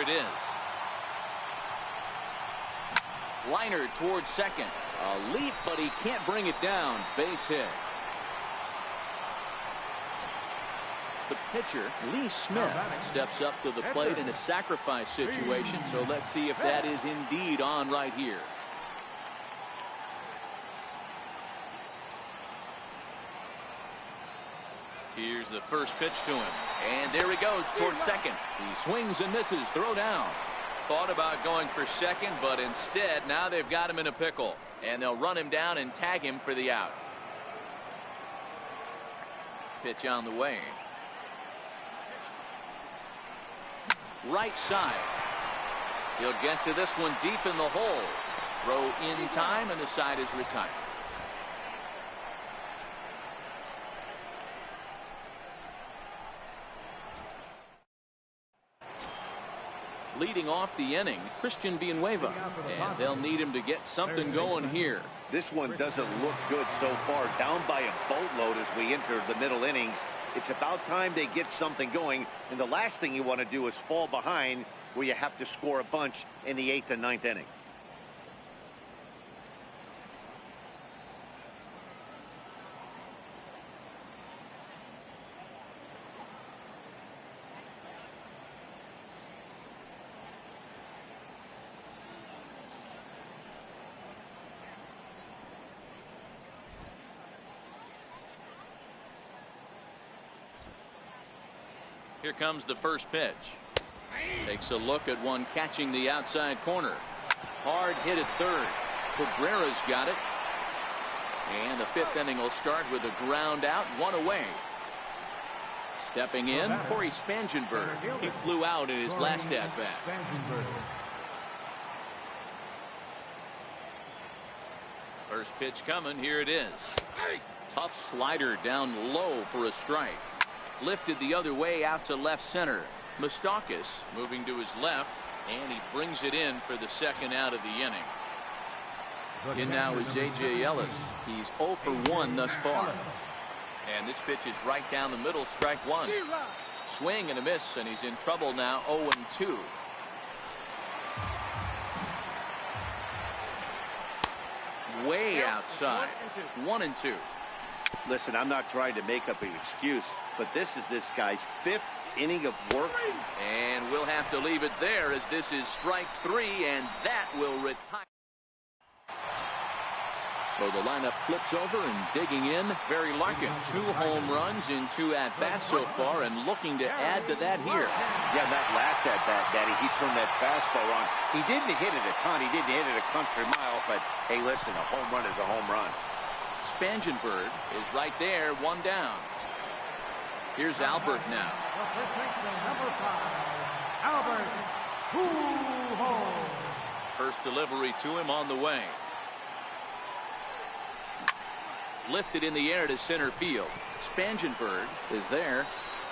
it is. Liner towards second. A leap, but he can't bring it down. Base hit. The pitcher, Lee Smith, steps up to the plate in a sacrifice situation. So let's see if that is indeed on right here. Here's the first pitch to him. And there he goes towards second. He swings and misses. Throw down. Thought about going for second, but instead now they've got him in a pickle. And they'll run him down and tag him for the out. Pitch on the way. Right side. He'll get to this one deep in the hole. Throw in time, and the side is retired. Leading off the inning, Christian Villanueva, and they'll need him to get something going here. This one doesn't look good so far. Down by a boatload as we enter the middle innings. It's about time they get something going, and the last thing you want to do is fall behind where you have to score a bunch in the 8th and 9th inning. Here comes the first pitch. Takes a look at one catching the outside corner. Hard hit at third. Cabrera's got it. And the 5th inning will start with a ground out, 1 away. Stepping in, Corey Spangenberg. He flew out in his last at bat. First pitch coming. Here it is. Tough slider down low for a strike. Lifted the other way out to left center. Moustakas moving to his left, and he brings it in for the second out of the inning. In now is J.J. Ellis. He's 0 for 1 thus far. And this pitch is right down the middle, strike one. Swing and a miss, and he's in trouble now, 0-2. Way outside, 1-2. Listen, I'm not trying to make up an excuse, but this is this guy's 5th inning of work. And we'll have to leave it there as this is strike 3, and that will retire. So the lineup flips over and digging in. Barry Larkin, 2 home runs in 2 at-bats so far, and looking to add to that here. Yeah, that last at-bat, Daddy, he turned that fastball on. He didn't hit it a ton. He didn't hit it a country mile, but hey, listen, a home run is a home run. Spangenberg is right there, 1 down. Here's Albert now. First delivery to him on the way. Lifted in the air to center field. Spangenberg is there,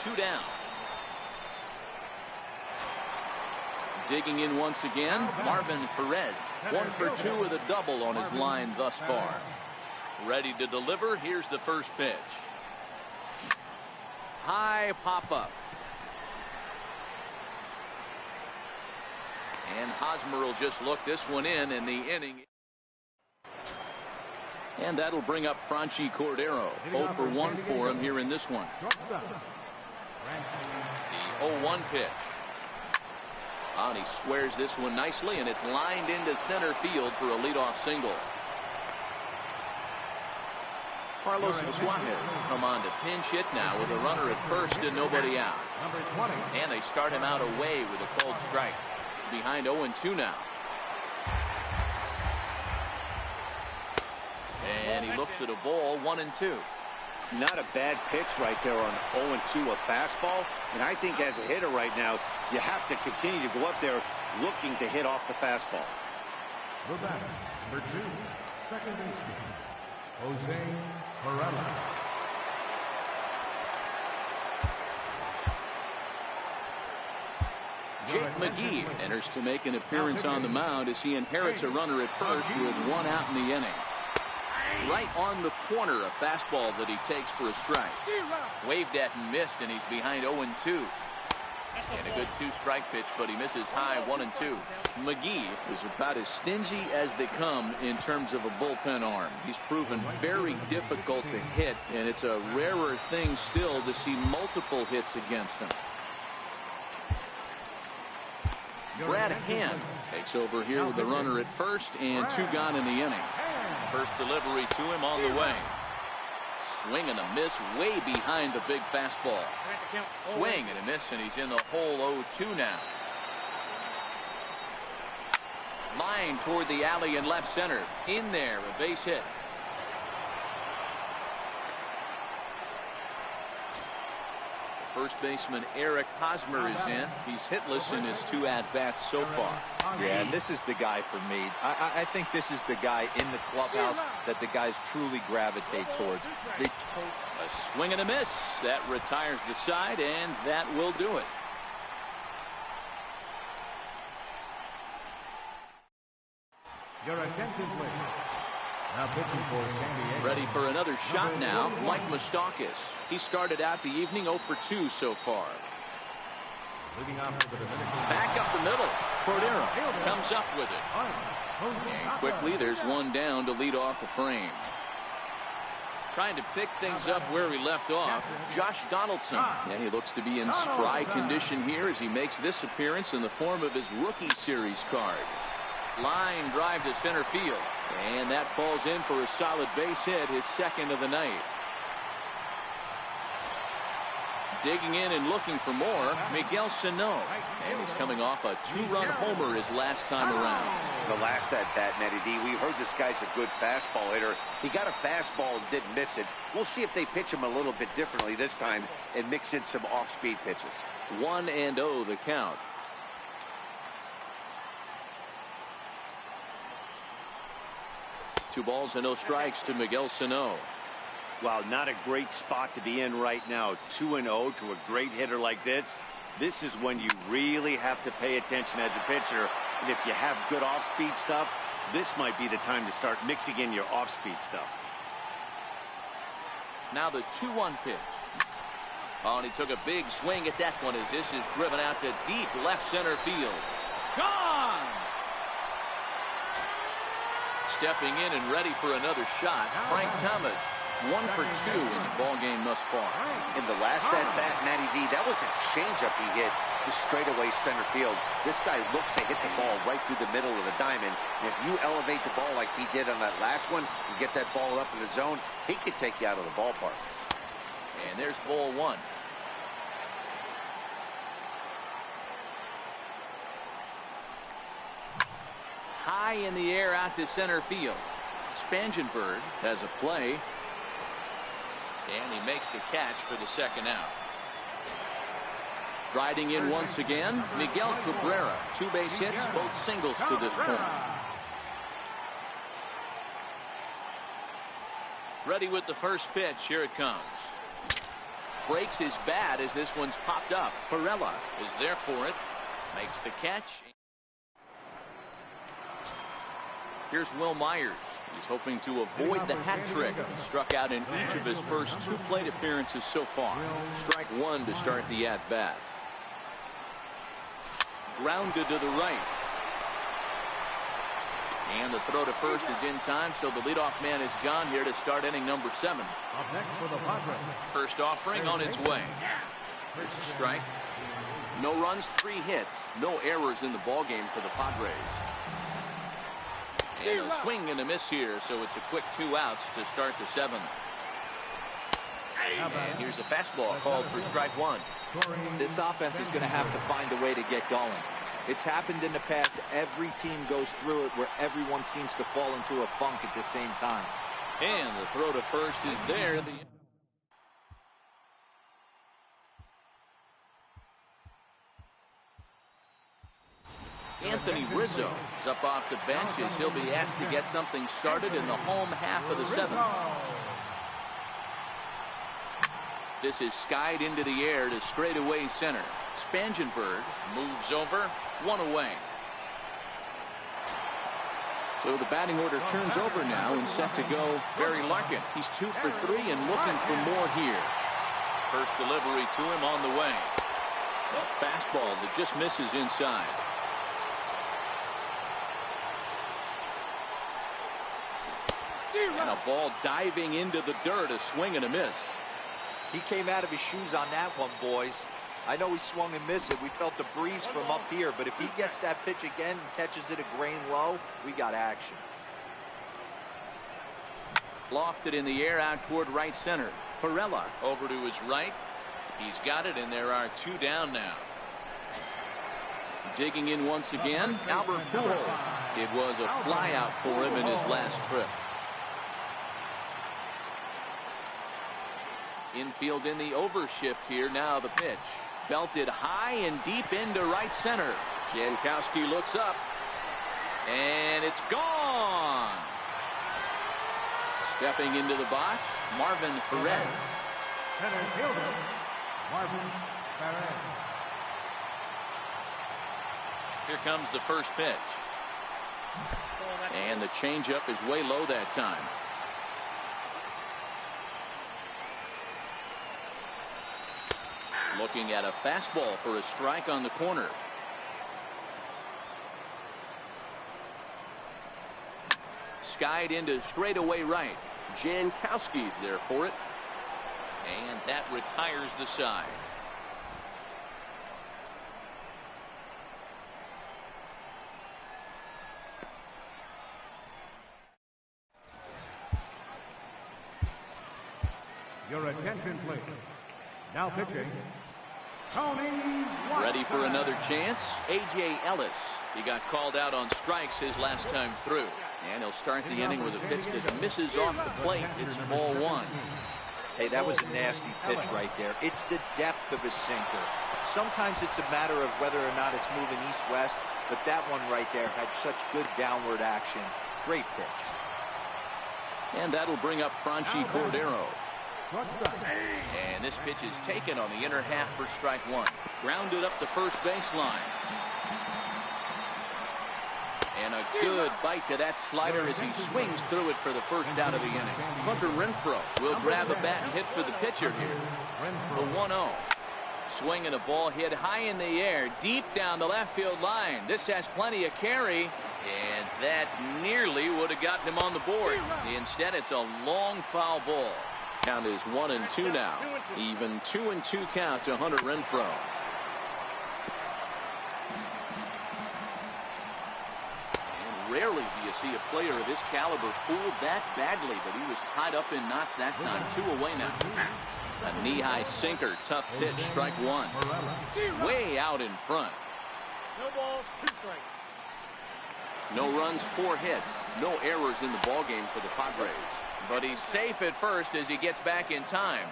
2 down. Digging in once again, Marvin Perez, 1 for 2 with a double on his line thus far. Ready to deliver. Here's the first pitch. High pop up. And Hosmer will just look this one in the inning. And that'll bring up Franchi Cordero. 0 for 1 for him here in this one. The 0-1 pitch. And he squares this one nicely, and it's lined into center field for a leadoff single. Carlos Suarez come on to pinch hit now with a runner at first and nobody out. And they start him out away with a cold strike. Behind 0-2 now. And he looks at a ball, 1-2. Not a bad pitch right there on 0-2, a fastball. And I think as a hitter right now, you have to continue to go up there looking to hit off the fastball. The batter, number 2, second baseman, Jose Varela. Jake McGee enters to make an appearance on the mound as he inherits a runner at first with 1 out in the inning. Right on the corner, a fastball that he takes for a strike. Waved at and missed, and he's behind 0-2. And a good two-strike pitch, but he misses high 1-2. McGee is about as stingy as they come in terms of a bullpen arm. He's proven very difficult to hit, and it's a rarer thing still to see multiple hits against him. Brad Hand takes over here with the runner at first and 2 gone in the inning. First delivery to him on the way. Swing and a miss way behind the big fastball. Swing and a miss, and he's in the hole 0-2 now. Line toward the alley in left center. In there, a base hit. First baseman Eric Hosmer is in. He's hitless in his 2 at-bats so far. Yeah, and this is the guy for me. I think this is the guy in the clubhouse that the guys truly gravitate towards. A swing and a miss. That retires the side, and that will do it. Your attention, please. Now pitching for San Diego. Ready for another shot now, Mike Moustakas. He started out the evening 0 for 2 so far. Leading off for the Dominican. Back up the middle. Cordero comes up with it. And quickly there's one down to lead off the frame. Trying to pick things up where he left off, Josh Donaldson. And he looks to be in spry condition here as he makes this appearance in the form of his rookie series card. Line drive to center field. And that falls in for a solid base hit, his second of the night. Digging in and looking for more, Miguel Sano. And he's coming off a 2-run homer his last time around. The last at-bat, Matty D, we heard this guy's a good fastball hitter. He got a fastball and didn't miss it. We'll see if they pitch him a little bit differently this time and mix in some off-speed pitches. 1-0 the count. Two balls and no strikes to Miguel Sano. Wow, not a great spot to be in right now. 2-0 to a great hitter like this. This is when you really have to pay attention as a pitcher. And if you have good off-speed stuff, this might be the time to start mixing in your off-speed stuff. Now the 2-1 pitch. Oh, and he took a big swing at that one as this is driven out to deep left center field. Gone! Stepping in and ready for another shot, Frank Thomas. 1 for 2 in the ball game thus far. In the last at-bat, Matty D, that was a changeup he hit to straightaway center field. This guy looks to hit the ball right through the middle of the diamond. And if you elevate the ball like he did on that last one and get that ball up in the zone, he could take you out of the ballpark. And there's ball 1. High in the air out to center field. Spangenberg has a play. And he makes the catch for the second out. Riding in once again, Miguel Cabrera. 2 base hits, both singles to this point. Ready with the first pitch. Here it comes. Breaks his bat as this one's popped up. Perella is there for it. Makes the catch. Here's Will Myers. He's hoping to avoid the hat trick. He struck out in each of his first 2 plate appearances so far. Strike 1 to start the at-bat. Grounded to the right. And the throw to first is in time, so the leadoff man is gone here to start inning number 7. Up next for the Padres. First offering on its way. Here's a strike. No runs, 3 hits. No errors in the ballgame for the Padres. And a swing and a miss here, so it's a quick 2 outs to start the 7th. And here's a fastball called for strike 1. This offense is going to have to find a way to get going. It's happened in the past. Every team goes through it where everyone seems to fall into a funk at the same time. And the throw to first is there. Anthony Rizzo is up off the bench as he'll be asked to get something started in the home half of the 7th. This is skied into the air to straightaway center. Spangenberg moves over, 1 away. So the batting order turns over now and set to go Barry Larkin. He's 2 for 3 and looking for more here. First delivery to him on the way. Fastball that just misses inside. And a ball diving into the dirt, a swing and a miss. He came out of his shoes on that one, boys. I know he swung and missed it. We felt the breeze from up here, but if he gets that pitch again and catches it a grain low, we got action. Lofted in the air out toward right center. Perella over to his right. He's got it, and there are 2 down now. Digging in once again, Albert Pujols. It was a flyout for him in his last trip. Infield in the overshift here. Now the pitch. Belted high and deep into right center. Jankowski looks up. And it's gone. Stepping into the box, Marvin Perez. Center fielder, Marvin Perez. Here comes the first pitch. And the changeup is way low that time. Looking at a fastball for a strike on the corner. Skied into straightaway right. Jankowski's there for it. And that retires the side. Your attention, please. Now pitching, Tony White. Ready for another chance? A.J. Ellis. He got called out on strikes his last time through. And he'll start the inning with a pitch that misses off the plate. It's ball 1. Hey, that was a nasty pitch right there. It's the depth of his sinker. Sometimes it's a matter of whether or not it's moving east-west, but that one right there had such good downward action. Great pitch. And that'll bring up Franchi Cordero. And this pitch is taken on the inner half for strike 1. Grounded up the first baseline. And a good bite to that slider as he swings through it for the first out of the inning. Hunter Renfroe will grab a bat and hit for the pitcher here. The 1-0. Swinging a ball hit high in the air, deep down the left field line. This has plenty of carry, and that nearly would have gotten him on the board. Instead, it's a long foul ball. Count is 1-2 now. Even 2-2 count to Hunter Renfroe. And rarely do you see a player of this caliber fooled that badly, but he was tied up in knots that time. 2 away now. A knee-high sinker, tough pitch, strike 1. Way out in front. No balls, 2 strikes. No runs, 4 hits. No errors in the ballgame for the Padres. But he's safe at first as he gets back in time.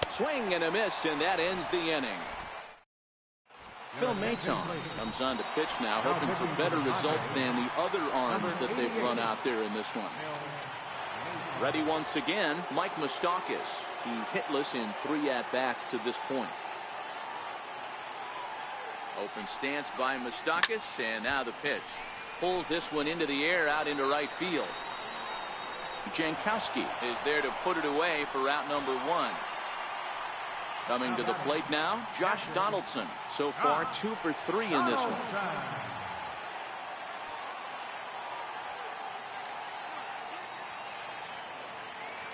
Swing and a miss, and that ends the inning. Phil Maton comes on to pitch now, hoping for better results than the other arms that they've run out there in this one. Ready once again, Mike Moustakas. He's hitless in 3 at-bats to this point. Open stance by Moustakas, and now the pitch. Pulls this one into the air out into right field. Jankowski is there to put it away for out number 1. Coming to the plate now, Josh Donaldson. So far 2 for 3 in this one.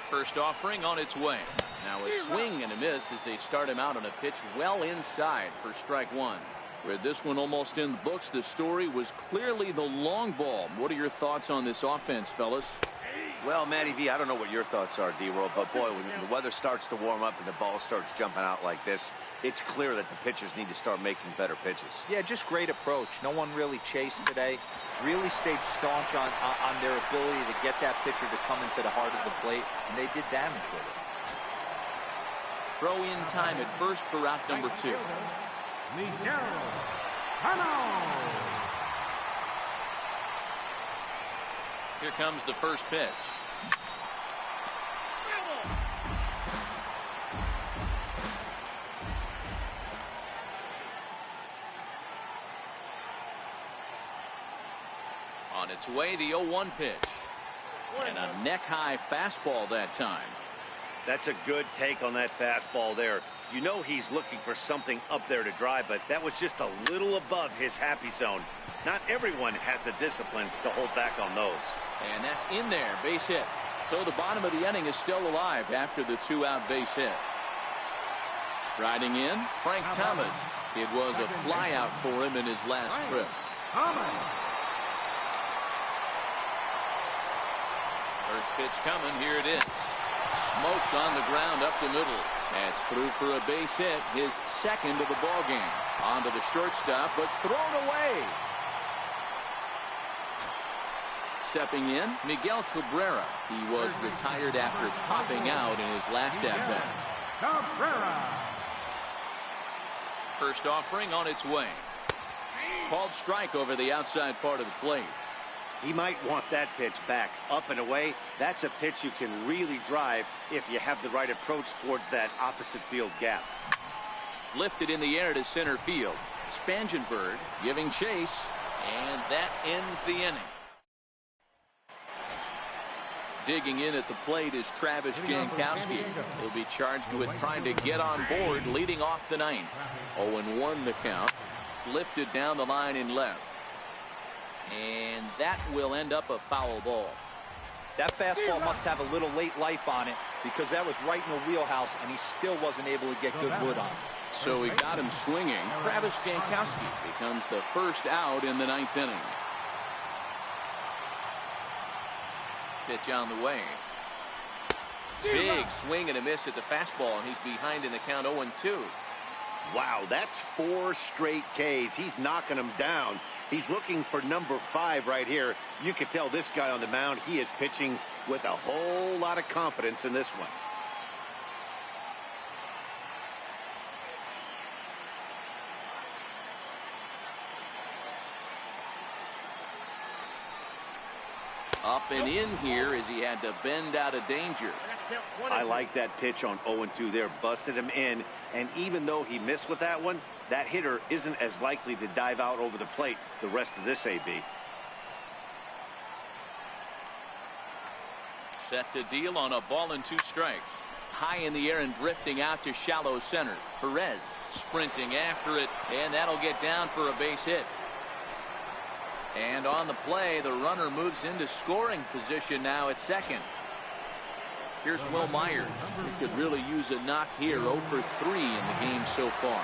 First offering on its way. Now a swing and a miss as they start him out on a pitch well inside for strike 1. With this one almost in the books, the story was clearly the long ball. What are your thoughts on this offense, fellas? Well, Matty V, I don't know what your thoughts are, D-Roll, but boy, when the weather starts to warm up and the ball starts jumping out like this, it's clear that the pitchers need to start making better pitches. Yeah, just great approach. No one really chased today. Really stayed staunch on their ability to get that pitcher to come into the heart of the plate, and they did damage with it. Throw in time at first for out number 2. Here comes the first pitch. On its way, the 0-1 pitch. And a neck-high fastball that time. That's a good take on that fastball there. You know he's looking for something up there to drive, but that was just a little above his happy zone. Not everyone has the discipline to hold back on those. And that's in there, base hit. So the bottom of the inning is still alive after the 2-out base hit. Striding in, Frank Thomas. It was a flyout for him in his last trip. First pitch coming, here it is. Smoked on the ground up the middle. That's through for a base hit, his second of the ball game. Onto the shortstop, but thrown away. Stepping in, Miguel Cabrera. He was retired after popping out in his last at-bat. Cabrera. First offering on its way. Called strike over the outside part of the plate. He might want that pitch back, up and away. That's a pitch you can really drive if you have the right approach towards that opposite field gap. Lifted in the air to center field. Spangenberg giving chase, and that ends the inning. Digging in at the plate is Travis Jankowski. He'll be charged with trying to get on board leading off the ninth. 0-1 the count. Lifted down the line in left. And that will end up a foul ball. That fastball must have a little late life on it because that was right in the wheelhouse and he still wasn't able to get good wood on it. So he got him swinging. Travis Jankowski becomes the first out in the ninth inning. Pitch on the way. Big swing and a miss at the fastball, and he's behind in the count 0-2. Wow, that's 4 straight Ks. He's knocking them down. He's looking for number 5 right here. You can tell this guy on the mound, he is pitching with a whole lot of confidence in this one. Up and in here as he had to bend out of danger. I like that pitch on 0-2 there. Busted him in, and even though he missed with that one, that hitter isn't as likely to dive out over the plate the rest of this AB. Set to deal on a ball and 2 strikes. High in the air and drifting out to shallow center. Perez sprinting after it, and that'll get down for a base hit. And on the play, the runner moves into scoring position now at second. Here's Will Myers. He could really use a knock here. 0 for 3 in the game so far.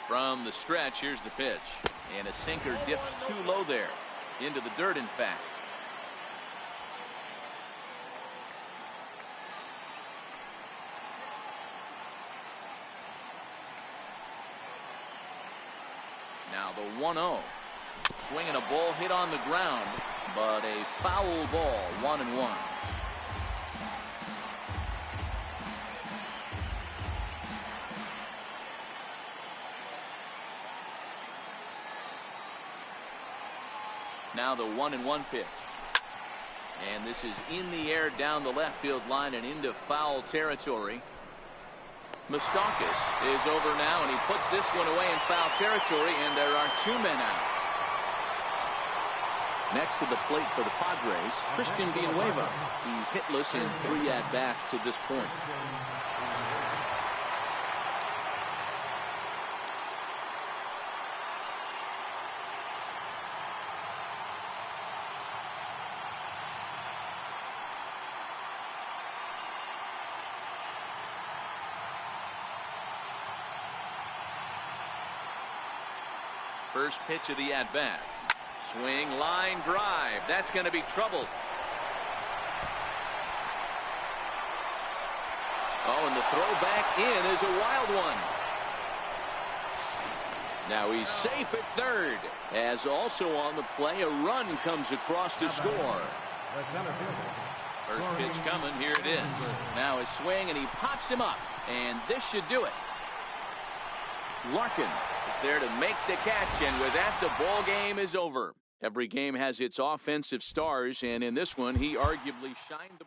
From the stretch, here's the pitch. And a sinker dips too low there. Into the dirt, in fact. Now the 1-0. Swinging a ball hit on the ground, but a foul ball, 1-1. Now the 1-1 pitch. And this is in the air down the left field line and into foul territory. Moustakas is over now, and he puts this one away in foul territory, and there are 2 men out. Next to the plate for the Padres, Christian Villanueva. He's hitless in 3 at-bats to this point. First pitch of the at-bat. Swing, line drive. That's going to be trouble. Oh, and the throw back in is a wild one. Now he's safe at third. As also on the play, a run comes across to score. First pitch coming. Here it is. Now his swing, and he pops him up. And this should do it. Larkin is there to make the catch, and with that, the ball game is over. Every game has its offensive stars, and in this one, he arguably shined the